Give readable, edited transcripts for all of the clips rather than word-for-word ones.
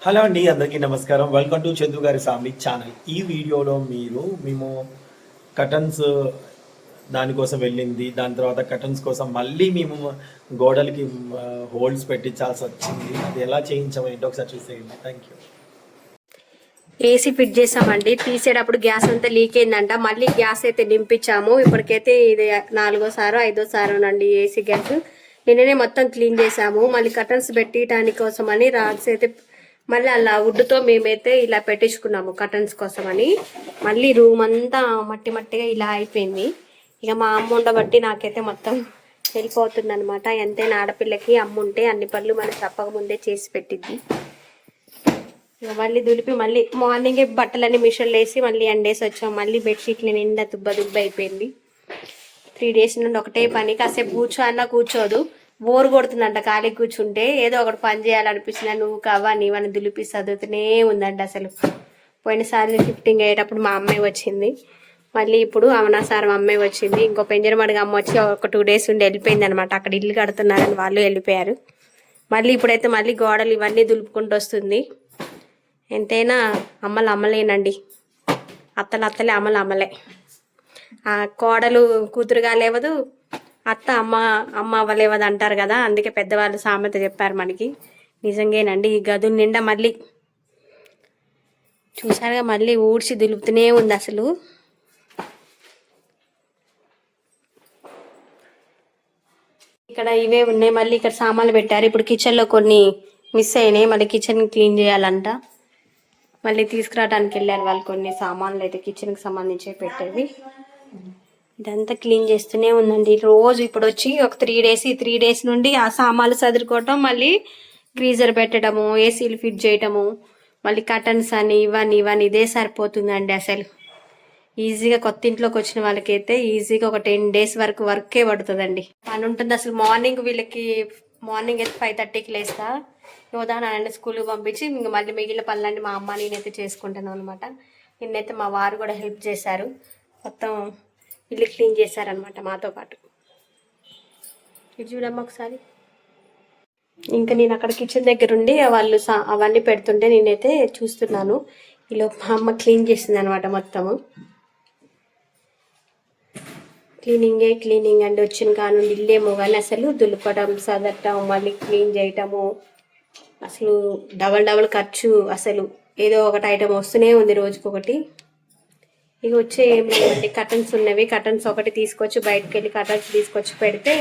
Hello అండి, అందరికీ నమస్కారం. వెల్కమ్ టు చందు గారి ఫ్యామిలీ ఛానల్. ఈ వీడియోలో మేము కటన్స్ దానికోసం వెళ్ళింది, దాని తర్వాత కటన్స్ కోసం మళ్ళీ మేము గోడలకి హోల్స్ పెట్టించాల్సి వచ్చింది. అది ఎలా చేయించామో ఏంటో ఒకసారి చూసేయండి. Thank you. ఏసీ ఫిట్ చేసామండి. తీసేటప్పుడు గ్యాస్ అంతా లీక్ అయిందంట. మళ్ళీ గ్యాస్ అయితే నింపించాము. ఇప్పటికైతే ఇది 4వ సారో 5వ సారో నండి ఏసీ గ్యాస్. నిన్ననే మొత్తం క్లీన్ చేసాము. మళ్ళీ కటన్స్ పెట్టడానికి కోసమని రాడ్స్ అయితే మళ్ళీ అలా వుడ్తో మేమైతే ఇలా పెట్టించుకున్నాము కటన్స్ కోసమని. మళ్ళీ రూమ్ అంతా మట్టి మట్టిగా ఇలా అయిపోయింది. ఇక మా అమ్మ ఉండబట్టి నాకైతే మొత్తం వెళ్ళిపోతుంది అనమాట. ఎంతైనా ఆడపిల్లకి అమ్మ ఉంటే అన్ని పనులు మనకి తప్పక ముందే చేసి పెట్టిద్ది. మళ్ళీ దులిపి మళ్ళీ మార్నింగే బట్టలన్నీ మిషన్లు వేసి మళ్ళీ ఎండేసి వచ్చాం. మళ్ళీ బెడ్షీట్లు నిండా దుబ్బ అయిపోయింది. 3 days నుండి ఒకటే పని. కాసేపు కూర్చో కూర్చోదు, బోర్ కొడుతుందంట ఖాళీ కూర్చుంటే. ఏదో ఒకటి పని చేయాలనిపించిన నువ్వు కావా నీవని దులిపి చదువుతూనే ఉందంట. అసలు పోయినసారి షిఫ్టింగ్ అయ్యేటప్పుడు మా అమ్మాయి వచ్చింది, మళ్ళీ ఇప్పుడు అవనాసారం అమ్మాయి వచ్చింది. ఇంకో పెంజరమడిగా అమ్మ వచ్చి ఒక 2 days నుండి వెళ్ళిపోయింది అనమాట. అక్కడ ఇల్లు కడుతున్నారని వాళ్ళు వెళ్ళిపోయారు. మళ్ళీ ఇప్పుడైతే మళ్ళీ గోడలు ఇవన్నీ దులుపుకుంటూ వస్తుంది. ఎంతైనా అమ్మలు అమ్మలేనండి, అత్తలే అమ్మలే. ఆ కోడలు కూతురుగా లేవదు, అత్త అమ్మ అవ్వలేవదు అంటారు కదా. అందుకే పెద్దవాళ్ళు సామెత చెప్పారు మనకి. నిజంగానండి. ఈ గదుల నిండా మళ్ళీ చూసారుగా మళ్ళీ ఊడ్చి దులుపుతూనే ఉంది. అసలు ఇక్కడ ఇవే ఉన్నాయి. మళ్ళీ ఇక్కడ సామాన్లు పెట్టారు. ఇప్పుడు కిచెన్లో కొన్ని మిస్ అయినాయి. మళ్ళీ కిచెన్ క్లీన్ చేయాలంట. మళ్ళీ తీసుకురావడానికి వెళ్ళారు వాళ్ళు. కొన్ని సామాన్లు అయితే కిచెన్కి సంబంధించి పెట్టేవి. ఇదంతా క్లీన్ చేస్తూనే ఉందండి రోజు. ఇప్పుడు వచ్చి ఒక 3 days నుండి ఆ సామాన్లు సదురుకోవటం, మళ్ళీ గ్రీజర్ పెట్టడము, ఏసీలు ఫిట్ చేయటము, మళ్ళీ కటన్స్ అని ఇవన్నీ ఇదే సరిపోతుందండి. అసలు ఈజీగా కొత్త ఇంట్లోకి వచ్చిన వాళ్ళకైతే ఈజీగా ఒక 10 days వరకు వర్కే పడుతుందండి. పని ఉంటుంది అసలు. మార్నింగ్ అయితే 5:30కి లేస్తా. ఉదాహరణ స్కూల్కి పంపించి ఇంక మళ్ళీ మిగిలిన పనులన్నీ మా అమ్మ నేనైతే చేసుకుంటాను అనమాట. నిన్నైతే మా వారు కూడా హెల్ప్ చేశారు. మొత్తం ఇల్లు క్లీన్ చేశారనమాట మాతో పాటు. ఇది చూడమ్మా ఒకసారి. ఇంకా నేను అక్కడ కిచెన్ దగ్గర ఉండి వాళ్ళు అవన్నీ పెడుతుంటే నేనైతే చూస్తున్నాను. ఈలో మా అమ్మ క్లీన్ చేసింది అనమాట మొత్తము. క్లీనింగ్ అండి. వచ్చిన కాను ఇల్లేమో కానీ అసలు దులపడం, సదరటం, మళ్ళీ క్లీన్ చేయటము, అసలు డబల్ ఖర్చు. అసలు ఏదో ఒకటి ఐటమ్ వస్తూనే ఉంది రోజుకొకటి. ఇక వచ్చే ఏం లేదండి. కటన్స్ ఉన్నవి. కటన్స్ ఒకటి తీసుకొచ్చి బయటకు వెళ్ళి కటన్స్ తీసుకొచ్చి పెడితే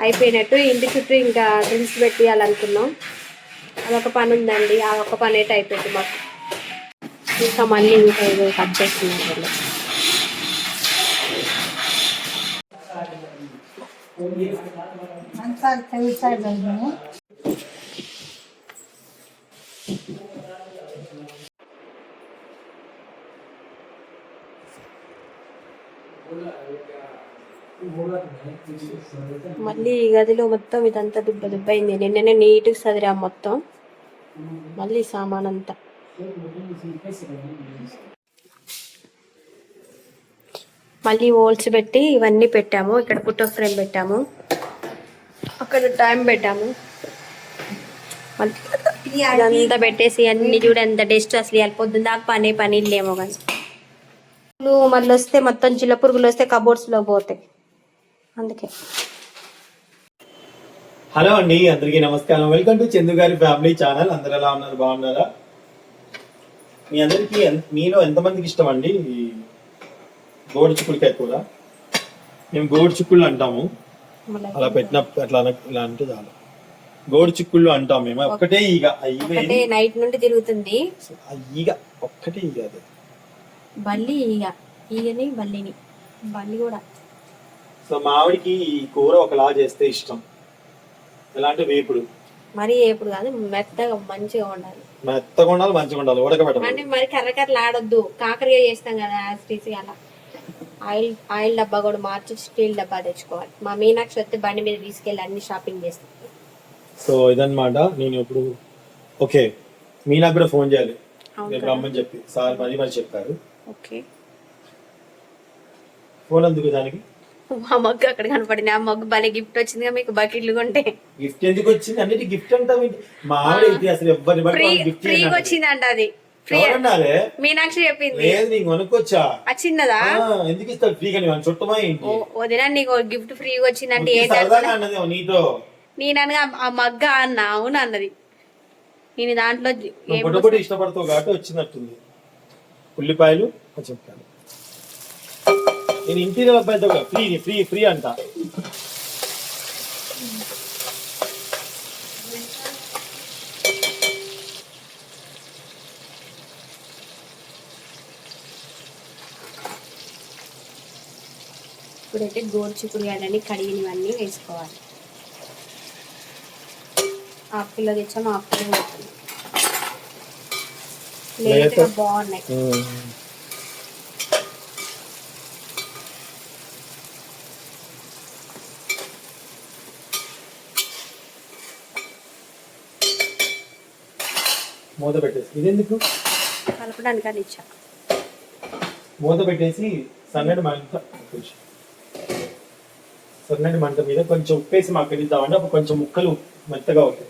అయిపోయినట్టు. ఇంటి చుట్టూ ఇంకా డ్రిల్స్ పెట్టియాలనుకున్నాం. అదొక పని ఉందండి. ఆ ఒక పని అయితే అయిపోయింది మాకు. ఇంకా మళ్ళీ ఇంకా ఏదో కట్ చేస్తున్నాం. మళ్ళీ ఈ గదిలో మొత్తం ఇదంతా దుబ్బైంది. నిన్ననే నీట్గా సదిరా మొత్తం. మళ్ళీ సామాన్ అంతా మళ్ళీ హోల్స్ పెట్టి ఇవన్నీ పెట్టాము. ఇక్కడ ఫోటో ఫ్రేమ్ పెట్టాము, అక్కడ టైం పెట్టాము. ఇదంతా పెట్టేసి అన్ని చూడ ఎంత డస్ట్. అసలు వెళ్ళిపోతుంది దాకా పని లేమో కానీ మళ్ళీ వస్తే మొత్తం చిల్ల పురుగులు వస్తే కబోర్డ్స్లో పోతాయి. అందుకే. హలో అండి, అందరికీ నమస్కారం. వెల్కమ్ టు చందు గారి ఫ్యామిలీ ఛానల్. అందరు ఎలా ఉన్నారు? బాగున్నారా? మీ అందరికీ మీలో ఎంతమందికి ఇష్టం అండి గోడు చిక్కుడుకాయ కూర? మేము గోడు చిక్కుళ్ళు అంటాము. అలా పెట్టిన అట్లా ఇలా అంటే చాలు గోడు చిక్కుళ్ళు అంటాం మేము. ఒక్కటే ఈగ నైట్ నుండి తిరుగుతుంది. ఈగ ఒక్కటే ఈగ. అది బల్లి ఈగని బల్లి కూడా. సో మా ఆవిడికి ఈ కూర ఒకలా చేస్తే ఇష్టం. ఎలా అంటే వేపుడు. మరి వేపుడు కాదు, మెత్తగా మంచిగా ఉండాలి. మంచిగా ఉండాలి. ఉడకబెట్టాలి అంటే మరి కర్రకర్రలు ఆడొద్దు. కాకరగా చేస్తాం కదా అలా. ఆయిల్ డబ్బా కూడా మార్చి స్టీల్ డబ్బా తెచ్చుకోవాలి. మా మీనాక్షి వస్తే బండి మీద తీసుకెళ్ళి అన్ని షాపింగ్ చేస్తాం. సో ఇదన్నమాట. నేను ఇప్పుడు ఓకే మీనాకు కూడా ఫోన్ చేయాలి రమ్మని చెప్పి సార్ మరి చెప్పారు. ఓకే. ఫోన్ ఎందుకు దానికి? మా మగ్గు అక్కడ కనపడింది. ఆ మగ్గు భలే గిఫ్ట్ వచ్చిందిగా మీకు బకెట్లు కొంటే. గిఫ్ట్ ఎందుకు వచ్చింది? అన్నిటి గిఫ్ట్ అంటావు మా ఆవిడ ఏంటి అసలు ఎవ్వరిని బట్టి వాళ్ళకి గిఫ్ట్ ఫ్రీగా వచ్చిందంట అది. ఫ్రీ ఎవరన్నారే? మీనాక్షి చెప్పింది. లేదు నీకు కొనుక్కొచ్చా. వచ్చిందా? ఎందుకు ఇస్తాడు ఫ్రీగా? నేను చుట్టమా ఏంటి? వదినా నీకు గిఫ్ట్ ఫ్రీగా వచ్చిందంటే ఏంటి సరదాగా అన్నది నీతో. నేను అనగా ఆ మగ్గ అన్న అవును అన్నది. నేను దాంట్లో పొడి ఇష్టపడతావు కాబట్టి వచ్చినట్టుంది. ఉల్లిపాయలు పచ్చిమిరపకాయలు. నేను ఇంటీరియర్ అబ్బాయితో ఫ్రీ ఫ్రీ ఫ్రీ అంట. ఇప్పుడైతే గోరు చిక్కుడుగాయలని కడిగినవన్నీ వేసుకోవాలి. హాఫ్ కిలో తెచ్చాము, హాఫ్ కిలో వేసాము. లేతగా బాగున్నాయి. మూత పెట్టేసి ఇదెందుకు కలపడానికి అని ఇచ్చా. మూత పెట్టేసి సన్నటి మంట మీద కొంచెం ఉప్పేసి మగ్గనిద్దామంటే అప్పుడు కొంచెం ముక్కలు మెత్తగా అవుతాయి.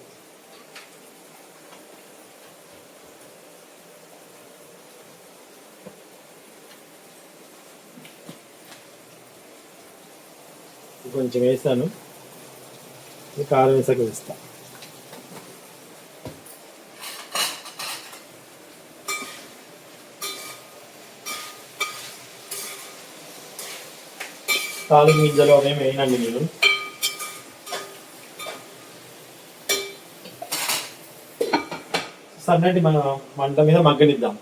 కొంచెం వేసాను, కారం వేసాక వేస్తా. తాలింపు గింజలు అవేమి వేయనండి నేను. సన్నటి మన మంట మీద మగ్గనిద్దాం.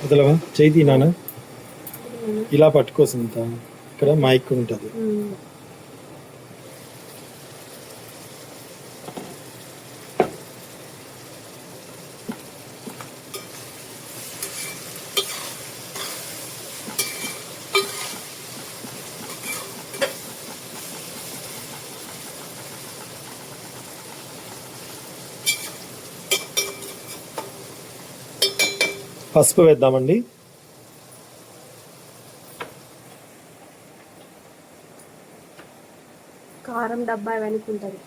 వదలవా చేయి తీనానా? ఇలా పట్టుకోసింత ఇక్కడ మైక్ ఉంటుంది. పసుపు వేద్దామండి. కారం డబ్బా వెనుకుంటది.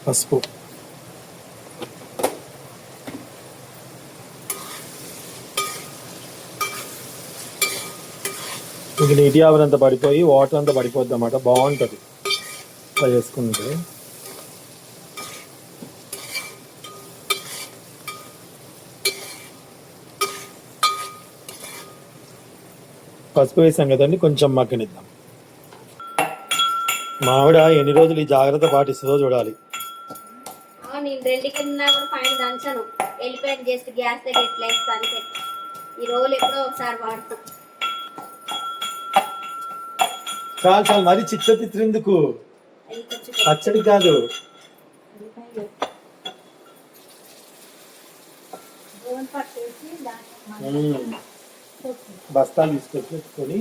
పసుపు ఇంక నీటి ఆవిరి అంతా పడిపోయి వాటర్ అంతా పడిపోద్ది అన్నమాట. బాగుంటుంది అలా చేసుకుంటే. పసుపు వేసాం కదండి, కొంచెం మగ్గనిద్దాం. మావిడ ఎన్ని రోజులు ఈ జాగ్రత్త పాటిస్తుందో చూడాలి. నేను 2 కింద కూడా పైన దంచను. వెళ్ళిపోయాను జస్ట్ గ్యాస్ దగ్గర ఎట్లా వేస్తాను. ఈ రోజులు ఎప్పుడో ఒకసారి వాడతాం. చాలు చాలు, మరి చిత్తెందుకు? పచ్చడి కాదు, బస్తాలు తీసుకొచ్చుకొని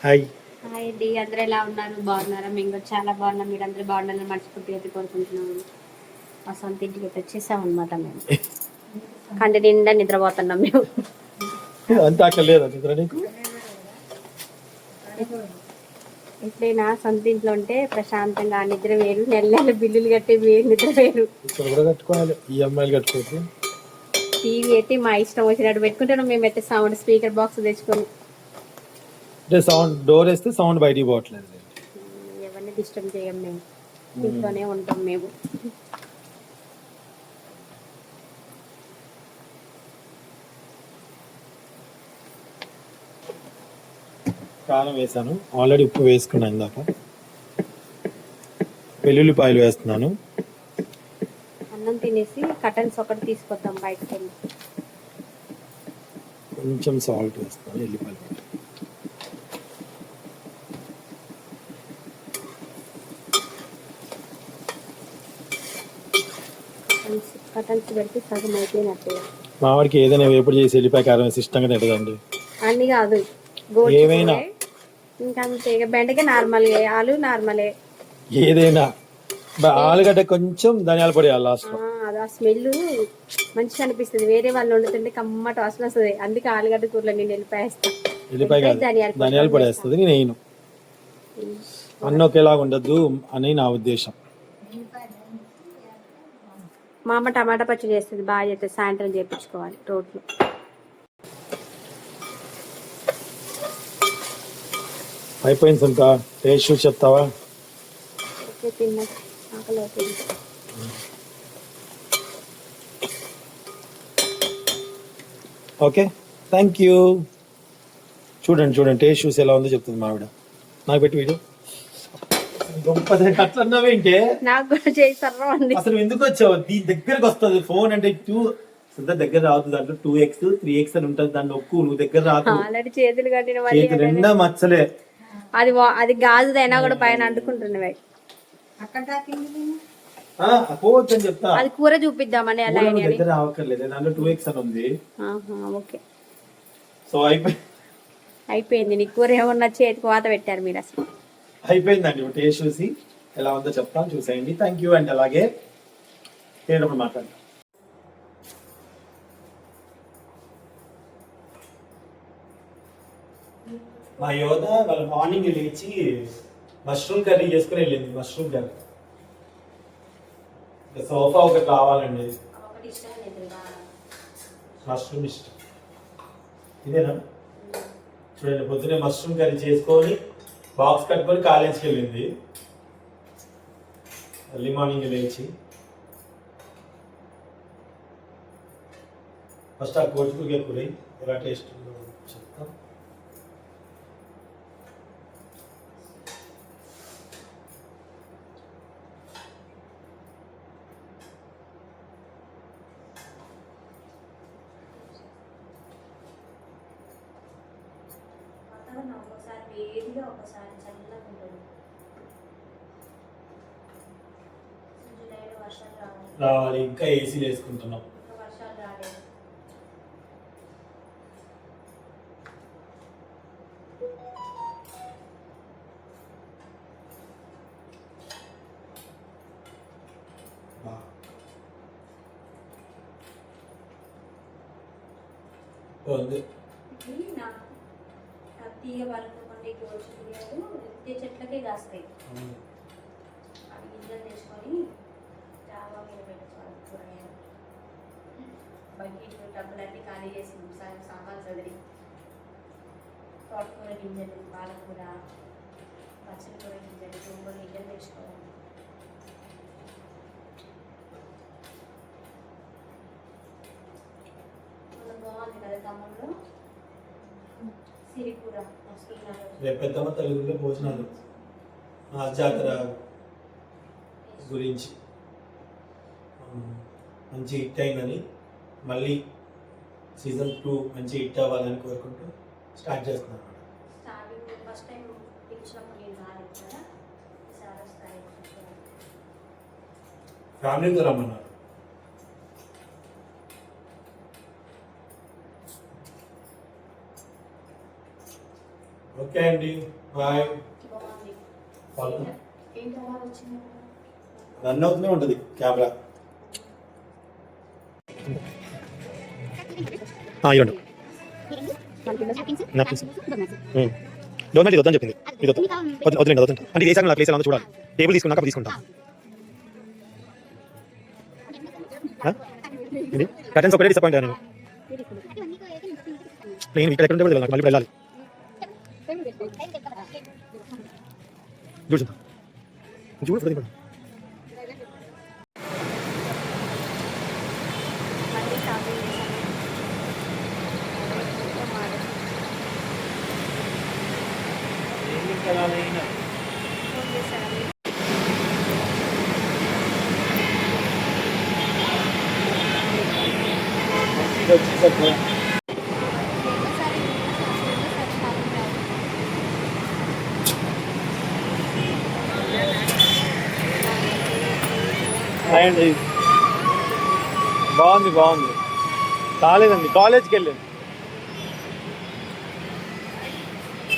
హాయ్ హాయ్ అండి, అందరూ ఎలా ఉన్నారు? బాగున్నారా? మేము కూడా చాలా బాగున్నాం. మీరు అందరూ బాగుండాలని మనస్ఫూర్తిగా అయితే కోరుకుంటున్నాము. మా సొంత ఇంటికి అయితే వచ్చేసాం అనమాట. మేము కంటి నిండా నిద్రపోతున్నాం. మేము అంత అక్కర్లేదా నిద్ర నీకు? ఎట్లయినా సొంత ఇంట్లో ఉంటే ప్రశాంతంగా నిద్ర వేరు, నెల నెల బిల్లులు కట్టే వేరు, నిద్ర వేరు. ఇక్కడ కూడా కట్టుకోవాలి, ఈఎంఐలు కట్టుకోవచ్చు. టీవీ అయితే మా ఇష్టం వచ్చినట్టు పెట్టుకుంటున్నాం. మేము అయితే సౌండ్ స్పీకర్ బాక్స్ తెచ్చుకొని అంటే సౌండ్ డోర్ వేస్తే సౌండ్ బయటికి పోవట్లేదు. ఎవరిని డిస్టర్బ్ చేయం, మేము ఇంట్లోనే ఉంటాం. మేము కారం వేసాను, ఆల్రెడీ ఉప్పు వేసుకున్నాను ఇందాక. వెల్లుల్లిపాయలు వేస్తున్నాను. అన్నం తినేసి కటన్స్ ఒకటి తీసుకొద్దాం బయటకు వెళ్ళి. కొంచెం సాల్ట్ వేస్తాను, ఎల్లిపాయలు. కటన్స్ పెడితే సగం అయిపోయినట్టే. మా వాడికి ఏదైనా వేపుడు చేసి వెళ్ళిపోయి కారం వేసి ఇష్టంగా తింటదండి. అన్ని కాదు ఏమైనా ఇంకా అంతే. ఇక బెండకాయ నార్మల్గా, ఆలు నార్మలే, ఏదైనా ఆలుగడ్డ కొంచెం ధనియాల పొడి లాస్ట్ లో. అది ఆ స్మెల్ మంచిగా అనిపిస్తుంది. వేరే వాళ్ళు వండుతుంటే కమ్మటి వాసన వస్తుంది. అందుకే ఆలుగడ్డ కూరలో నేను వెళ్ళిపోయి కాదు ధనియాల పొడి వేస్తుంది. నేను వేయను. అన్నీ ఒకేలాగా ఉండద్దు అని నా ఉద్దేశం. మా అమ్మ టమాటా పచ్చడి చేస్తుంది, బాగా చేస్తుంది. సాయంత్రం చేయించుకోవాలి రోడ్లు. అయిపోయింది సుంక, టేస్ట్ చూసి చెప్తావా? ఓకే, తిన్నా, ఆకలి అవుతుంది. Okay, thank you. చూడండి టేస్ట్ చూసి ఎలా ఉందో చెప్తుంది మావిడ. నాకు పెట్టి వీడియో అట్లా అన్నావేంటే నాకు కూడా చేస్తారా అండి. అసలు ఎందుకు వచ్చావు? దీని దగ్గరకు వస్తుంది ఫోన్ అంటే దగ్గర రాదు. దాంట్లో 2x 3x అని ఉంటుంది. దాన్ని నొక్కు, నువ్వు దగ్గర రాదు. ఆల్రెడీ చేతులు కట్టిన రెండా మచ్చలే. అది గాజుదైనా కూడా పైన అంటుకుంటున్నవి. పోవచ్చని చెప్తా. అది కూర చూపిద్దామని అలా దగ్గర రావక్కర్లేదు. దాంట్లో 2x అని ఉంది. ఓకే, సో అయిపోయింది. నీ కూర ఏమన్నా చేతికి వాత పెట్టారు మీరు అసలు. అయిపోయిందండి. టేస్ట్ చూసి ఎలా ఉందో చెప్తాను, చూసేయండి. థ్యాంక్ యూ అండి. అలాగే తినేటప్పుడు మాట్లాడతాను. మా యోధ వాళ్ళ మార్నింగ్ లేచి మష్రూమ్ కర్రీ చేసుకుని వెళ్ళింది. మష్రూమ్ కర్రీ సోఫా ఒకటి కావాలండి. మష్రూమ్ ఇష్టం. ఇదేనా? చూడండి, పొద్దునే మష్రూమ్ కర్రీ చేసుకొని బాక్స్ కట్టుకొని కాలేజీకి వెళ్ళింది. ఎర్లీ మార్నింగ్ లేచి ఫస్ట్ ఆ కోడిగుడ్డు కూర ఎలా టేస్ట్ ఉందో చెప్తాం. ఒకసారి వేడిగా, ఒకసారి చల్లగా ఉంటుంది. రావాలి. ఇంకా ఏసీలు వేసుకుంటున్నాం. వర్షాలు రాలేదు. తీగ పలుకోకుండా గోచుకునేది చెట్లకే కాస్తాయి. అవి గింజలు తెచ్చుకొని డాబా మీద పెట్టుకోవాలి. బకెట్ డబ్బులన్నీ ఖాళీ చేసి సామాన్లు చదివి తోటకూర గింజలు, పాలకూర, పచ్చడి కూర గింజలు, గోంగూర గింజలు తెచ్చుకోవాలి. బాగుంది కదా ఖమ్మంలో సిరికూర. రేపు పెద్దమ్మ తల్లి భోజనాలు ఆ జాతర గురించి మంచి హిట్ అయిందని, మళ్ళీ సీజన్ 2 మంచి హిట్ అవ్వాలని కోరుకుంటూ స్టార్ట్ చేస్తున్నాను. ఫస్ట్ టైం పిలిచినప్పుడు నేను రాలేదు కదా, ఈసారి వస్తాయి. ఫ్యామిలీతో రమ్మన్నారు. ఓకే అండి, బాయ్. రన్ అవుతూనే ఉంటుంది కెమెరా. ఇవ్వండి. డోర్మెంట్ ఇది వద్దని చెప్పింది. ఇది వద్దులేండి, వద్దు అంటే ఏ సార్ ప్లేస్ ఎలా చూడాలి. టేబుల్ తీసుకున్నాక తీసుకుంటాం. ఇది కర్టెన్స్ ఒకటే డిసప్పాయింట్ అయ్యాను నేను. ఇక్కడ ఎక్కడ ఉంటే నాకు మళ్ళీ వెళ్ళాలి. చూడు చూడు ఫోటో దింపండి. అండి బాగుంది బాగుంది. కాలేదండి, కాలేజ్కి వెళ్ళింది.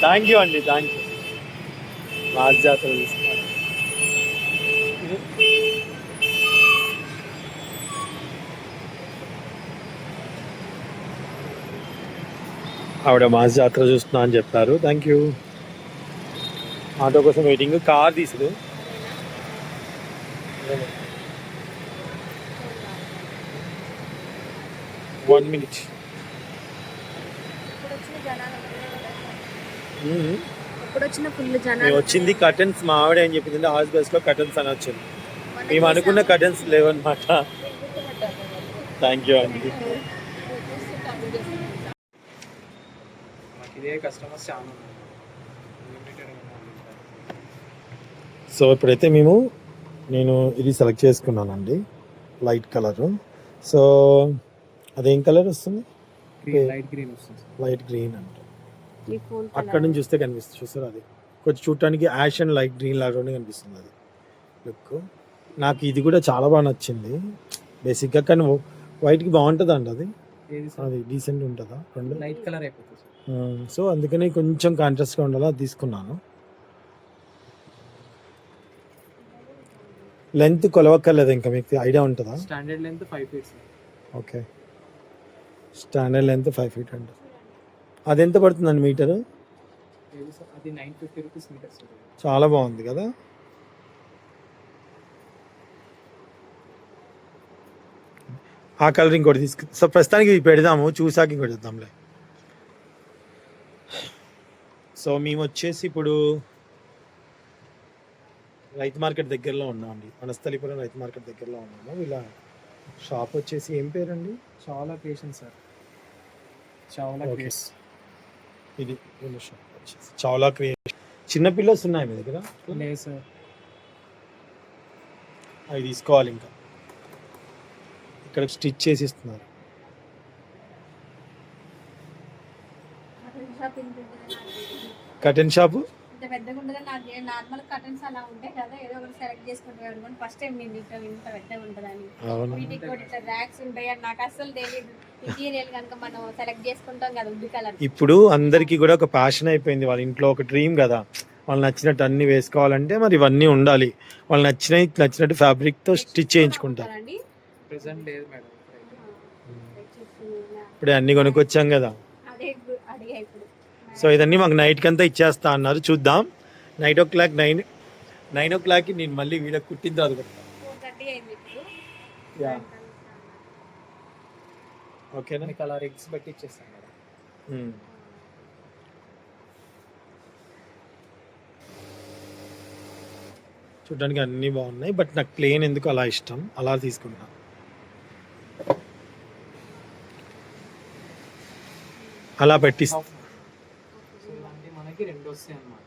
థ్యాంక్ యూ అండి, థ్యాంక్ యూ. మాస్ జాతర చూస్తాను. ఆవిడ మాస్ జాతర చూస్తున్నా అని చెప్పారు. Thank you. ఆటో కోసం వెయిటింగ్. కార్ తీసుడు 1 minute. ఇప్పుడు వచ్చిన ఫుల్ మేము జనాలు. వచ్చింది కర్టన్స్. మా ఆవిడ ఏం చెప్పింది, హాస్ బస్ లో కర్టన్స్ అని వచ్చింది. మేము అనుకున్న కర్టన్స్ లేవన్నమాట. థ్యాంక్ యూ అండి. సో ఇప్పుడైతే నేను ఇది సెలెక్ట్ చేసుకున్నానండి, లైట్ కలర్. సో అదేం కలర్ వస్తుంది? లైట్ గ్రీన్ అంటే అక్కడ నుంచి చూస్తే కనిపిస్తుంది. చూస్తారు, అది కొంచెం చూడటానికి యాష్ అండ్ లైట్ గ్రీన్ లాగానే కనిపిస్తుంది అది లుక్. నాకు ఇది కూడా చాలా బాగా నచ్చింది బేసిక్గా, కానీ వైట్కి బాగుంటుంది అండి అది. అది డీసెంట్ ఉంటుందా? రెండు లైట్ కలర్ అయిపోతుంది. సో అందుకని కొంచెం కాంట్రాస్ట్గా ఉండాలి, అది తీసుకున్నాను. లెంత్ కొలవక్కర్లేదు, ఇంకా మీకు ఐడియా ఉంటుందా? Standard length 5 feet. Okay, standard length 5 feet అండి. అది ఎంత పడుతుందండి మీటరు? అది 950 rupees మీటర్. చాలా బాగుంది కదా. ఆ కలర్ ఇంకోటి సో ప్రస్తుతానికి ఇది పెడదాము, చూసాక ఇంకోటి ఇద్దాంలే. సో మేము వచ్చేసి ఇప్పుడు రైతు మార్కెట్ దగ్గరలో ఉన్నామండి, వనస్థలిపురం రైతు మార్కెట్ దగ్గరలో ఉన్నాము. వీళ్ళ షాప్ వచ్చేసి ఏం పేరండి? చాలా క్రియేషన్ సార్, చాలా క్రియేషన్. ఇది వీళ్ళ షాప్ వచ్చేసి చాలా క్రియేషన్. చిన్న పిల్లర్స్ ఉన్నాయి మీ దగ్గర? లేదు సార్. అవి తీసుకోవాలి. ఇంకా ఇక్కడ స్టిచ్ చేసి ఇస్తున్నారు. కర్టెన్ షాపు పెద్దగా ఉండదు నాకు. నార్మల్ కర్టన్స్ అలా ఉంటాయి కదా, ఏదో ఒకటి సెలెక్ట్ చేసుకుంటారు. ఫస్ట్ టైం నేను ఇంత పెద్దగా ఉంటుందని. వీటికి కూడా ఇట్లా ర్యాక్స్ ఉంటాయి అని నాకు అసలు తెలియదు. మెటీరియల్ కనుక మనం సెలెక్ట్ చేసుకుంటాం కదా వుడ్ కలర్. ఇప్పుడు అందరికీ కూడా ఒక ప్యాషన్ అయిపోయింది, వాళ్ళ ఇంట్లో ఒక డ్రీమ్ కదా, వాళ్ళు నచ్చినట్టు అన్ని వేసుకోవాలంటే మరి ఇవన్నీ ఉండాలి. వాళ్ళు నచ్చినట్టు ఫ్యాబ్రిక్ తో స్టిచ్ చేయించుకుంటారు. ప్రెజెంట్ లేదు మేడం. ఇప్పుడు అన్ని కొనుక్కొచ్చాం కదా. సో ఇదన్నీ మాకు నైట్కి అంతా ఇచ్చేస్తా అన్నారు, చూద్దాం. 9 o'clock నేను మళ్ళీ వీడియో కుట్టిన తర్వాత ఓకేనా? కలర్ ఎగ్స్ బట్టి ఇచ్చేస్తాను మేడం. చూడడానికి అన్నీ బాగున్నాయి, బట్ నాకు ప్లేన్ ఎందుకు అలా ఇష్టం, అలా తీసుకుంటా. అలా పెట్టిస్తా. మనకి 2 వస్తాయి అన్నమాట.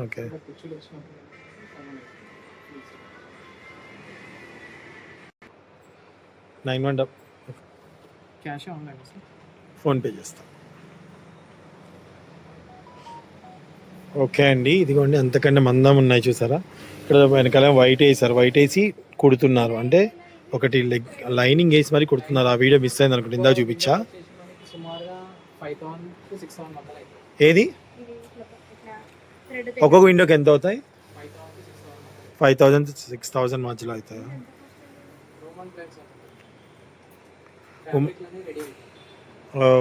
ఓకే, కుచ్చులు వచ్చినప్పుడు 9 క్యాష్ ఆన్లైన్ సార్, ఫోన్పే చేస్తా. ఓకే అండి, ఇదిగోండి అంతకంటే మందం ఉన్నాయి చూసారా. ఇక్కడ వెనకాల వైట్ వేసారు, వైట్ వేసి కుడుతున్నారు. అంటే ఒకటి లైనింగ్ వేసి మరి కుడుతున్నారు. ఆ వీడియో మిస్ అయింది అనుకుంటే, ఇందా చూపించా. సుమారుగా 5,000 to 6,000 మధ్యలో అవుతుంది. ఏది ఒక్కొక్క విండోకి ఎంత అవుతాయి? 5,000 to 6,000 మధ్యలో అవుతాయి.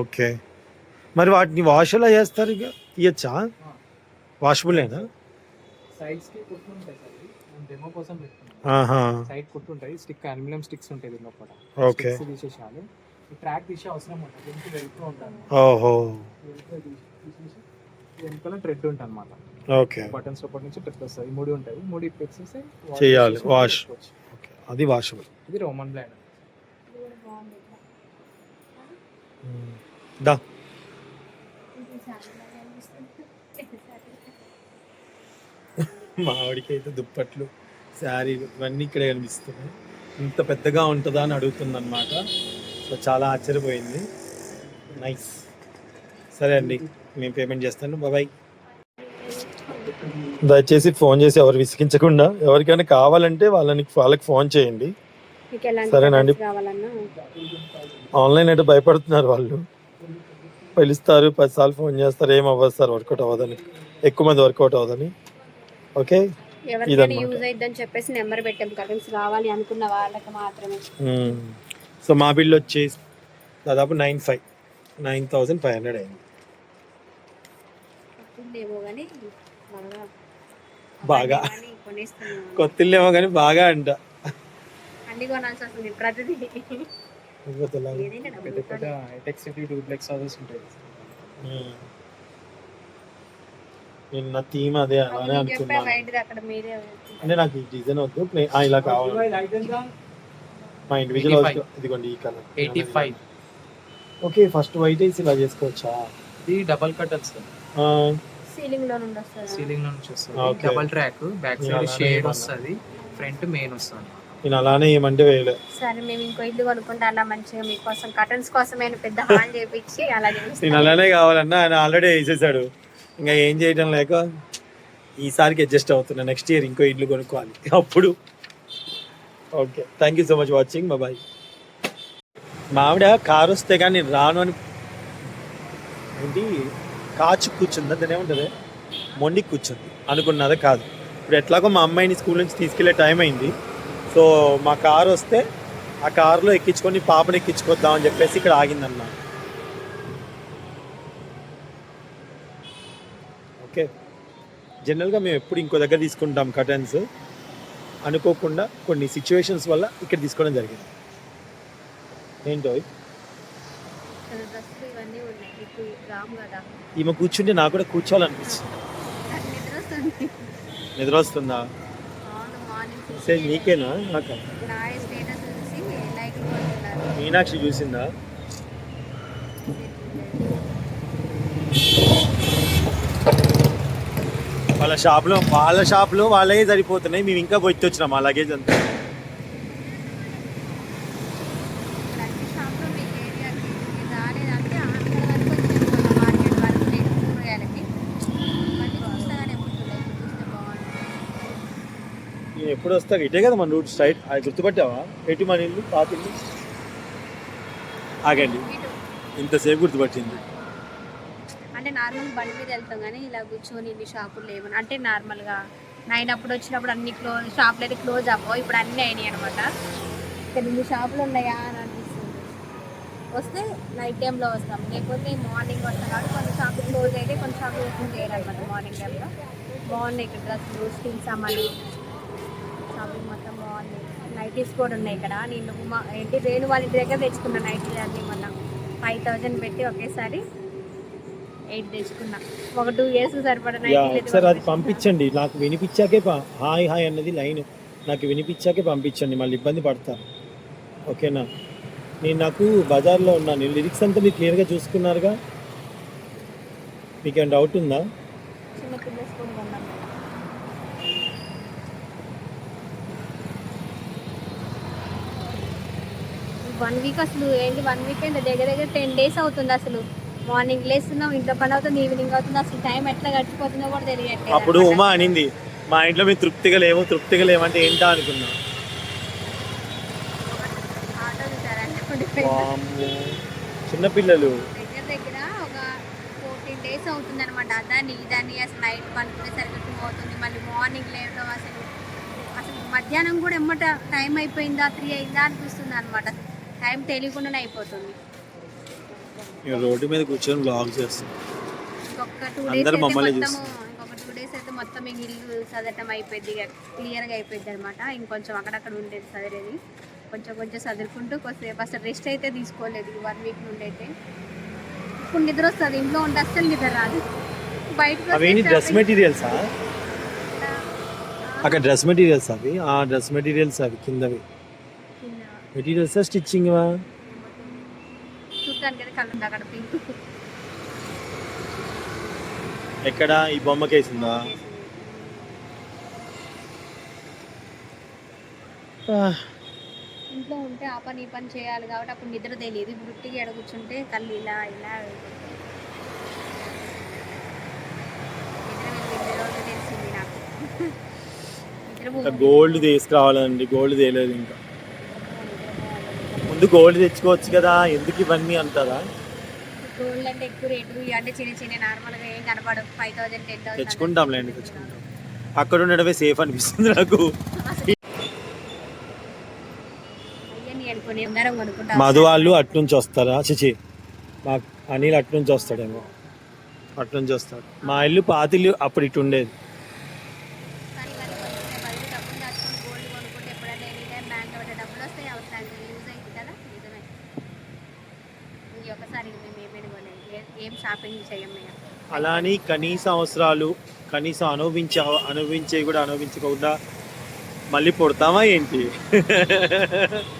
ఓకే, మరి వాటిని వాష్ ఎలా చేస్తారు? ఇక తీయచ్చా? వాషబుల్లేనా? సైడ్స్ కి కుట్టు ఉంటాయి సార్, నేను డెమో కోసం పెట్టుకున్నాను. సైడ్ కుట్టు ఉంటాయి, స్టిక్ అల్యూమినియం స్టిక్స్ ఉంటాయి దీని లోపల. ఓకే, తీసేసాలి. ట్రాక్ తీసే అవసరం ఉంటుంది, దీనికి వెళ్తూ ఉంటాను. ఓహో, వెనకాల థ్రెడ్ ఉంటుంది అన్నమాట. ఓకే, బటన్స్ లోపల నుంచి థ్రెడ్ వస్తుంది. 3 ఉంటాయి, 3 ఇప్పేసేసి చేయాలి వాష్. ఓకే, అది వాషబుల్. ఇది రోమన్ బ్లాండ్. దా మా ఆవిడకి అయితే దుప్పట్లు, శారీలు ఇవన్నీ ఇక్కడే కనిపిస్తున్నాయి. ఇంత పెద్దగా ఉంటుందా అని అడుగుతుంది అనమాట. సో చాలా ఆశ్చర్యపోయింది. నైస్. సరే అండి, మేము పేమెంట్ చేస్తాను. బాయ్. దయచేసి ఫోన్ చేసి ఎవరు విసిగించకుండా, ఎవరికైనా కావాలంటే వాళ్ళకి ఫోన్ చేయండి. మీకు ఎలాంటి సరేనండి. colours కావాలన్నా ఆన్లైన్ అంటే భయపడుతున్నారు వాళ్ళు, పిలుస్తారు 10 సార్లు ఫోన్ చేస్తారు, ఏం అవ్వదు సార్, వర్కౌట్ అవ్వదని, ఎక్కువ మంది వర్కౌట్ అవ్వదని. ఓకే, ఎవరికైనా ఇదన్నమాట. యూజ్ అయిద్దని చెప్పేసి నెంబర్ పెట్టాం, కర్టన్స్ కావాలి అనుకున్న వాళ్ళకి మాత్రమే. సో మా బిల్ వచ్చేసి దాదాపు 9,500 అయింది. కొత్తిల్లేమో కానీ బాగా కొనేస్తున్నాం, కొత్తిల్లేమో కానీ బాగా అంట. అన్ని కొనాల్సి వస్తుంది ప్రతిదీ. ఏదైనా పెద్ద పెద్ద హైటెక్ సిటీ డూప్లెక్స్ హౌసెస్ ఉంటాయి. నిన్న థీమ్ అదే అలానే అనుకున్నాను. వైట్ అక్కడ మీరే అంటే నాకు ఈ డిజైన్ వద్దు, ఇలా కావాలి. మా ఇండివిజువల్ ఇదిగోండి ఈ కలర్ 85. ఓకే, ఫస్ట్ వైట్ వేసి ఇలా చేసుకోవచ్చా? ఇది డబల్ కటర్స్, సీలింగ్ లో నుండి వస్తుంది. సీలింగ్ లో నుంచి వస్తుంది. Okay. Double track, back side అలానే షేడ్ ఏమన్నా. వస్తుంది, ఫ్రంట్ మెయిన్ వస్తుంది. నేను అలానే ఏమంటే వేయలే. సరే మేము ఇంకో ఇల్లు కొనుక్కుంటే అలా మంచిగా మీకోసం కర్టన్స్ కోసమే పెద్ద హాల్ చేపించి అలా నేను అలానే కావాలన్నా, ఆయన ఆల్రెడీ వేసేసాడు, ఇంకా ఏం చేయడం లేక ఈసారికి అడ్జస్ట్ అవుతున్నా. నెక్స్ట్ ఇయర్ ఇంకో ఇల్లు కొనుక్కోవాలి అప్పుడు. Okay, thank you so much watching, bye. మా ఆవిడ కారు వస్తే కానీ నేను రాను అని ఏంటి కాచు కూర్చుందా, దాని ఏముంటుంది, మొండి కూర్చుంది అనుకున్నదే కాదు. ఇప్పుడు ఎట్లాగో మా అమ్మాయిని స్కూల్ నుంచి తీసుకెళ్లే టైం అయింది. సో మా కారు వస్తే ఆ కారులో ఎక్కించుకొని పాపని ఎక్కించుకొద్దాం అని చెప్పేసి ఇక్కడ ఆగిందన్న. ఓకే, జనరల్గా మేము ఎప్పుడు ఇంకో దగ్గర తీసుకుంటాం కర్టన్స్, అనుకోకుండా కొన్ని సిచ్యువేషన్స్ వల్ల ఇక్కడ తీసుకోవడం జరిగింది. ఏంటో డ్రెస్సులు ఇవన్నీ ఉన్నాయి. ఇప్పుడు రాము కదా, ఈమె కూర్చుంటే నాకు కూడా కూర్చోవాలనిపిస్తుంది. నాకు నిద్ర వస్తుంది. నిద్ర వస్తుందా? అవును, మార్నింగ్ మెసేజ్ నీకేనా నాకా? నా స్టేటస్ చూసి లైక్లు కొడుతున్నారు. మీనాక్షి చూసిందా? వాళ్ళ షాప్లో వాళ్ళే సరిపోతున్నాయి, మేము ఇంకా పోయి వచ్చినాం ఆ లగేజ్ అంతా. ప్రతి షాప్లో మీకు ఏరియాకి రాలేదంటే అక్కడ వరకు వచ్చింది మార్కెట్ వరకు నేను కూరగాయలకి. మళ్ళీ చూస్తాగానే ఎప్పుడు చూస్తే బాగుంటుంది. నేను ఎప్పుడు వస్తా ఇటే కదా మన రూట్ స్ట్రైట్, అది గుర్తుపట్టావా? ఎటు మన ఇల్లు, పాత ఇల్లు. ఆగండి, ఇంతసేపు గుర్తుపట్టింది. అంటే నార్మల్ బండి మీద వెళ్తాం కానీ ఇలా కూర్చొని ఇన్ని షాపులు లేవని, అంటే నార్మల్గా 9 అప్పుడు వచ్చినప్పుడు అన్ని షాపులు అయితే క్లోజ్ అవ్వవు, ఇప్పుడు అన్నీ అయినాయి అనమాట. ఇక్కడ ఇన్ని షాపులు ఉన్నాయా అని అనిపిస్తుంది. వస్తే నైట్ టైంలో వస్తాం, లేకపోతే మార్నింగ్ వస్తాం. కాబట్టి కొన్ని షాపులు క్లోజ్ అయితే కొన్ని షాపులు ఓపెన్ చేయాలన్నమాట మార్నింగ్ టైంలో. బాగున్నాయి ఇక్కడ డ్రెస్సులు, స్టీల్ సామాన్లు, షాపింగ్ మొత్తం బాగున్నాయి. నైటీస్ కూడా ఉన్నాయి ఇక్కడ. నేను రేణు వాళ్ళ ఇంటి దగ్గర తెచ్చుకున్నా నైటీలు అన్నీ మొన్న 5,000 పెట్టి ఒకేసారి 8 తెచ్చుకున్నా. ఒక 2 years సరిపడా ఒకసారి అది పంపించండి, నాకు వినిపించాకే హాయ్ హాయ్ అన్నది లైన్ నాకు వినిపించాకే పంపించండి, మళ్ళీ ఇబ్బంది పడతారు. ఓకేనా? నాకు బజార్లో ఉన్నాను, లిరిక్స్ అంతా మీరు క్లియర్గా చూసుకున్నారుగా, మీకేమైనా డౌట్ ఉందా? చిన్న పిల్లల స్కూల్ కొన్నాం. 1 week అసలు ఏంటి 1 week అంటే దగ్గర 10 days అవుతుంది. అసలు మార్నింగ్ లేస్తున్నాం, ఇంట్లో పని అవుతుంది, ఈవినింగ్ అవుతుంది, అసలు టైం ఎట్లా గడిచిపోతుందో కూడా తెలియట్లేదు. అప్పుడు ఉమా అనింది, మా ఇంట్లో మీరు తృప్తిగా లేవంటే ఏంటా అనుకున్నా. ఆటో చూసారంటే చిన్నపిల్లలు దగ్గర ఒక 14 days అవుతుంది అనమాట. దాన్ని అసలు నైట్ పనుకునేసరికి 2 అవుతుంది, మళ్ళీ మార్నింగ్ లేవడం అసలు మధ్యాహ్నం కూడా ఎమ్మట టైం అయిపోయిందా 3 అయిందా అనిపిస్తుంది అనమాట. టైం తెలియకుండానే అయిపోతుంది. రోడ్డు మీద కూర్చొని బ్లాగ్ చేస్తాం. ఇంకొక 2 days అయితే మొత్తం ఇల్లు చదవటం అయిపోయింది, క్లియర్గా అయిపోయింది అనమాట. ఇంకొంచెం అక్కడక్కడ ఉండేది చదివేది, కొంచెం చదువుకుంటూ కొద్దిసేపు అసలు రెస్ట్ అయితే తీసుకోలేదు 1 week నుండి. అయితే ఇప్పుడు నిద్ర వస్తుంది, ఇంట్లో ఉంటే అస్సలు నిద్ర రాదు. బయటకు డ్రెస్ మెటీరియల్సా? అక్కడ డ్రెస్ మెటీరియల్స్ అవి, ఆ డ్రెస్ మెటీరియల్స్ అవి కిందవి మెటీరియల్స్ స్టిచ్చింగ్ చూడటానికి కళ్ళు అక్కడ పింక్. ఎక్కడ ఈ బొమ్మ కేసిందా? ఇంట్లో ఉంటే ఆ పని ఈ పని చేయాలి కాబట్టి అప్పుడు నిద్ర తెలియదు. ఇప్పుడు గుట్టిగా ఎడ కూర్చుంటే కళ్ళు ఇలా తెలిసింది నాకు. గోల్డ్ తీసుకురావాలండి, గోల్డ్ తేలేదు ఇంకా. ఎందుకు గోల్డ్ తెచ్చుకోవచ్చు కదా, ఎందుకు ఇవన్నీ అంటారా? గోల్డ్ అంటే ఎక్కువ రేటు, ఇవి అంటే చిన్న చిన్న నార్మల్గా ఏం కనపడవు. 5,000 10,000 తెచ్చుకుంటాంలేండి, తెచ్చుకుంటాం. అక్కడ ఉండడమే సేఫ్ అనిపిస్తుంది నాకు. అయ్యని అనుకుని అందరం కొనుక్కుంటాం. మధు వాళ్ళు అట్నుంచి వస్తారా? చిచి, మా అనిల్ అట్నుంచి వస్తాడేమో. అట్నుంచి వస్తాడు. మా ఇల్లు పాతిల్లు అప్పుడు ఇటు ఉండేది. కానీ మరి కొనుక్కునే బదులు డబ్బులు దాచుకొని గోల్డ్ కొనుక్కుంటే ఎప్పుడైనా ఎనీ టైం బ్యాంక్ పెట్టే డబ్బులు వస్తాయి, అవసరానికి యూజ్ అయింది కదా. నిజమే. ఈ ఒక్కసారి మేము ఏమైనా కొనేది ఏం షాపింగ్ చేయం మేము. అలా అని కనీస అవసరాలు, కనీసం అనుభవించేవి కూడా అనుభవించకుండా మళ్ళీ పుడతామా ఏంటి?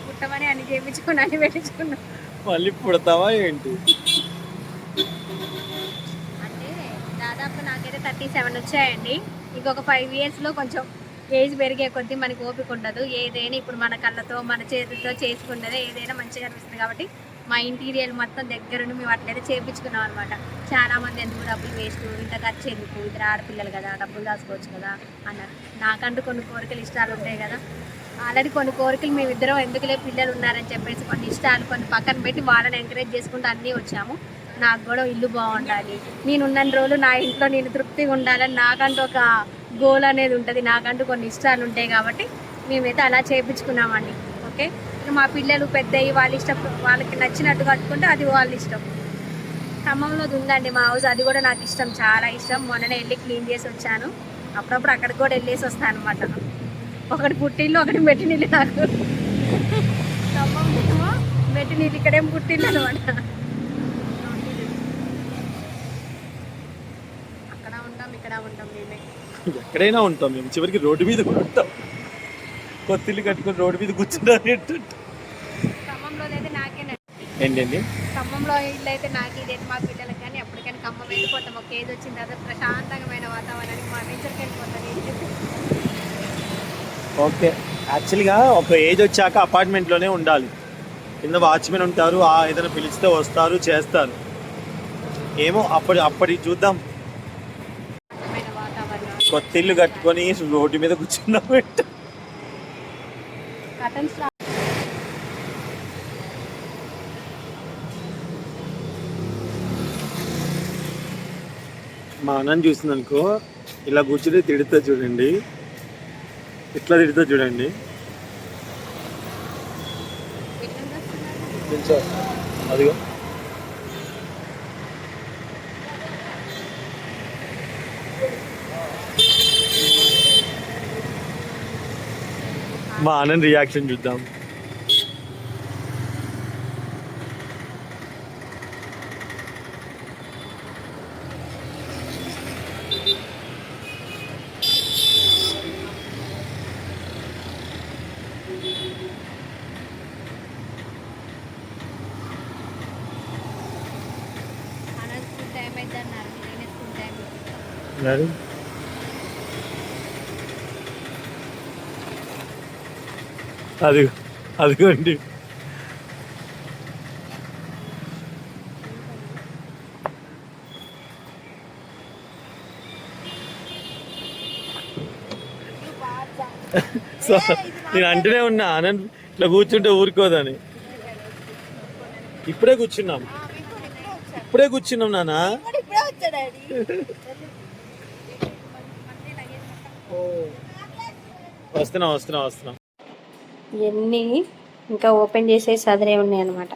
పుట్టమని అన్ని చేయించుకుని అన్ని పెట్టించుకున్నాం. మళ్ళీ పుడతామా ఏంటి? అంటే దాదాపు నాకైతే 37 వచ్చాయండి. ఇంకొక 5 ఇయర్స్లో కొంచెం ఏజ్ పెరిగే కొద్దీ మనకి ఓపిక ఉండదు. ఏదైనా ఇప్పుడు మన కళ్ళతో మన చేతులతో చేసుకున్నదే ఏదైనా మంచిగా అనిపిస్తుంది. కాబట్టి మా ఇంటీరియర్ మొత్తం దగ్గరుండి మేము అట్లయితే చేయించుకున్నాం అనమాట. చాలామంది ఎందుకు డబ్బులు వేస్ట్, ఇంత ఖర్చు ఎందుకు, ఇద్దరు ఆడపిల్లలు కదా డబ్బులు దాచుకోవచ్చు కదా అన్నారు. నాకంటూ కొన్ని కోరికలు ఇష్టాలు ఉంటాయి కదా. ఆల్రెడీ కొన్ని కోరికలు మేమిద్దరం ఎందుకులే పిల్లలు ఉన్నారని చెప్పేసి కొన్ని ఇష్టాలు కొన్ని పక్కన పెట్టి వాళ్ళని ఎంకరేజ్ చేసుకుంటూ అన్నీ వచ్చాము. నాకు కూడా ఇల్లు బాగుండాలి, నేను ఉన్న రోజులు నా ఇంట్లో నేను తృప్తిగా ఉండాలని నాకంటూ ఒక గోల్ అనేది ఉంటుంది. నాకంటూ కొన్ని ఇష్టాలు ఉంటాయి కాబట్టి మేమైతే అలా చేయించుకున్నామండి. ఓకే, ఇక మా పిల్లలు పెద్దవి వాళ్ళ ఇష్టం, వాళ్ళకి నచ్చినట్టు కట్టుకుంటే అది వాళ్ళ ఇష్టం. ఖమ్మంలో ఉందండి మా హౌస్, అది కూడా నాకు ఇష్టం, చాలా ఇష్టం. మొన్ననే వెళ్ళి క్లీన్ చేసి వచ్చాను. అప్పుడప్పుడు అక్కడికి కూడా వెళ్ళేసి వస్తాను అనమాట. ఒకటి పుట్టిల్లు, ఒకటి మెట్టినిల్లు నాకు. ఖమ్మంలో మెట్టినిల్లు, ఇక్కడేం పుట్టిల్లు అనమాట. అక్కడ ఉంటాం, ఇక్కడ ఉంటాం, మేమే ఎక్కడైనా ఉంటాం మేము. చివరికి రోడ్డు మీద కూడా ఉంటాం. కొత్తిల్లు కట్టుకుని రోడ్డు మీద కూర్చుంటారు. ఖమ్మంలో అయితే నాకే ఏంటండి? ఖమ్మంలో ఇల్లు అయితే నాకు ఇదైతే మా పిల్లలకి కానీ ఎప్పటికైనా ఖమ్మం వెళ్ళిపోతాం. ఒక ఏజ్ వచ్చిన తర్వాత ప్రశాంతమైన వాతావరణానికి మా నేచర్కి వెళ్ళిపోతాం. ఓకే, యాక్చువల్గా ఒక ఏజ్ వచ్చాక అపార్ట్మెంట్లోనే ఉండాలి. కింద వాచ్మెన్ ఉంటారు, ఏదైనా పిలిస్తే వస్తారు, చేస్తారు. ఏమో అప్పటి చూద్దాం. వాతావరణం కొత్త ఇల్లు కట్టుకొని రోడ్డు మీద కూర్చున్నాం. కటన్స్ మా అన్నని చూసింది అనుకో, ఇలా కూర్చుని తిడుతా చూడండి, ఇట్లా తిడుతా చూడండి. అదిగో మా ఆనంద్ రియాక్షన్ చూద్దాం. స్కూల్ టైం అయితే అన్నారు, నేనే స్కూల్ టైం అదిగోండి. సో నేను అంటూనే ఉన్నా, ఆనంద్ ఇట్లా కూర్చుంటే ఊరుకోదని. ఇప్పుడే కూర్చున్నాం నాన్న. వస్తున్నా. ఇవన్నీ ఇంకా ఓపెన్ చేసేసి అదిరే ఉన్నాయి అనమాట.